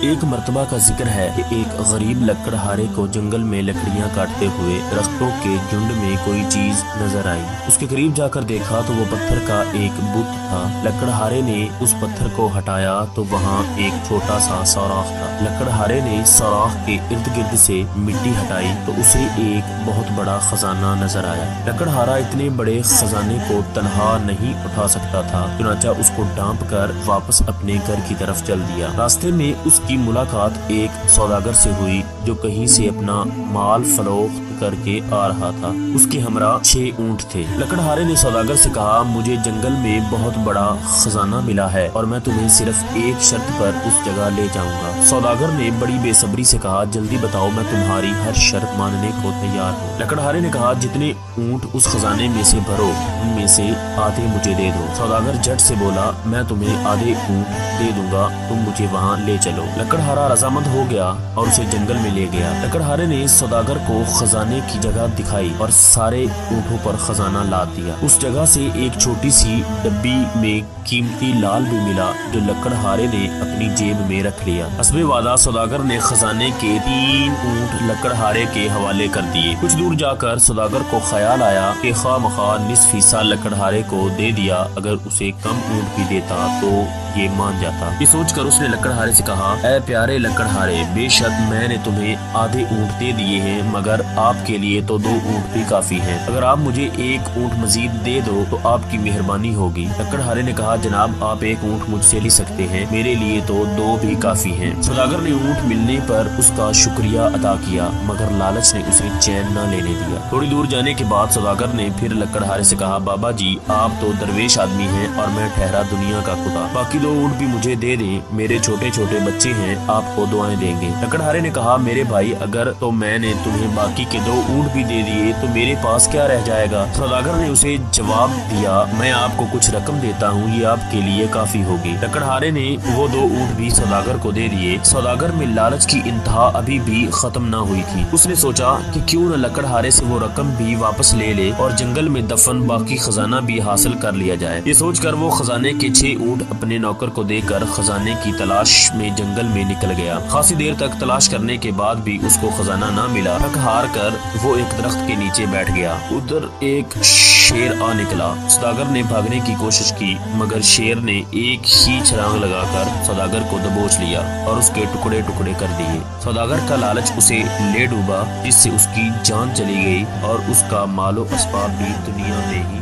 ایک مرتبہ کا ذکر ہے کہ ایک غریب لکڑہارے کو جنگل میں لکڑیاں کاٹتے ہوئے درختوں کے جھنڈ میں کوئی چیز نظر آئی۔ اس کے قریب جا کر دیکھا تو وہ پتھر کا ایک بت تھا۔ لکڑہارے نے اس پتھر کو ہٹایا تو وہاں ایک چھوٹا سا سوراخ تھا۔ لکڑہارے نے سوراخ کے ارد گرد سے مٹی ہٹائی تو اسے ایک بہت بڑا خزانہ نظر آیا۔ لکڑہارا اتنے بڑے خزانے کو تنہا نہیں اٹھا سکتا تھا، چنانچہ اس کو ڈانپ کر واپس اپنے گھر کی طرف چل دیا۔ راستے میں اس کی ملاقات ایک سوداگر سے ہوئی جو کہیں سے اپنا مال فروخت کر کے آ رہا تھا۔ اس کے ہمراہ 6 اونٹ تھے۔ لکڑہارے نے سوداگر سے کہا، مجھے جنگل میں بہت بڑا خزانہ ملا ہے اور میں تمہیں صرف ایک شرط پر اس جگہ لے جاؤں گا۔ سوداگر نے بڑی بے صبری سے کہا، جلدی بتاؤ، میں تمہاری ہر شرط ماننے کو تیار ہوں۔ لکڑہارے نے کہا، جتنے اونٹ اس خزانے میں سے بھرو ان میں سے آدھے مجھے دے دو۔ سوداگر جھٹ سے بولا، میں تمہیں آدھے اونٹ دے دوں گا، تم مجھے وہاں لے چلو۔ لکڑہارا رضامند ہو گیا اور اسے جنگل میں لے گیا۔ لکڑہارے نے سوداگر کو خزانے کی جگہ دکھائی اور سارے اونٹوں پر خزانہ لاد دیا۔ اس جگہ سے ایک چھوٹی سی ڈبی میں قیمتی لال بھی ملا جو لکڑہارے نے اپنی جیب میں رکھ لیا۔ حسب وعدہ سوداگر نے خزانے کے 3 اونٹ لکڑہارے کے حوالے کر دیے۔ کچھ دور جا کر سوداگر کو خیال آیا کہ خواہ مخواہ نصف حصہ لکڑہارے کو دے دیا، اگر اسے کم اونٹ بھی دیتا تو یہ مان جاتا۔ یہ سوچ کر اس نے لکڑہارے سے کہا، اے پیارے لکڑہارے، بے شک میں نے تمہیں آدھے اونٹ دے دیے ہیں، مگر آپ کے لیے تو 2 اونٹ بھی کافی ہیں۔ اگر آپ مجھے 1 اونٹ مزید دے دو تو آپ کی مہربانی ہوگی۔ لکڑہارے نے کہا، جناب آپ 1 اونٹ مجھ سے لے سکتے ہیں، میرے لیے تو 2 بھی کافی ہیں۔ سوداگر نے اونٹ ملنے پر اس کا شکریہ ادا کیا، مگر لالچ نے اسے چین نہ لینے دیا۔ تھوڑی دور جانے کے بعد سوداگر نے پھر لکڑہارے سے کہا، بابا جی آپ تو درویش آدمی ہیں اور میں ٹھہرا دنیا کا خدا، باقی 2 اونٹ بھی مجھے دے دیں، میرے چھوٹے چھوٹے بچے ہیں، آپ کو دعائیں دیں گے۔ لکڑہارے نے کہا، میرے بھائی اگر تو میں نے تمہیں باقی کے 2 اونٹ بھی دے دیے تو میرے پاس کیا رہ جائے گا؟ سوداگر نے اسے جواب دیا، میں آپ کو کچھ رقم دیتا ہوں، یہ آپ کے لیے کافی ہوگی۔ لکڑہارے نے وہ 2 اونٹ بھی سوداگر کو دے دیے۔ سوداگر میں لالچ کی انتہا ابھی بھی ختم نہ ہوئی تھی۔ اس نے سوچا کہ کیوں نہ لکڑہارے سے وہ رقم بھی واپس لے لے اور جنگل میں دفن باقی خزانہ بھی حاصل کر لیا جائے۔ یہ سوچ کر وہ خزانے کے 6 اونٹ اپنے نوکر کو دے کر خزانے کی تلاش میں جنگل میں نکل گیا۔ خاصی دیر تک تلاش کرنے کے بعد بھی اس کو خزانہ نہ ملا۔ تھک ہار کر وہ ایک درخت کے نیچے بیٹھ گیا۔ ادھر ایک شیر آ نکلا۔ سوداگر نے بھاگنے کی کوشش کی مگر شیر نے ایک ہی چھلانگ لگا کر سوداگر کو دبوچ لیا اور اس کے ٹکڑے ٹکڑے کر دیے۔ سوداگر کا لالچ اسے لے ڈوبا، جس سے اس کی جان چلی گئی اور اس کا مال و اسباب بھی دنیا میں ہی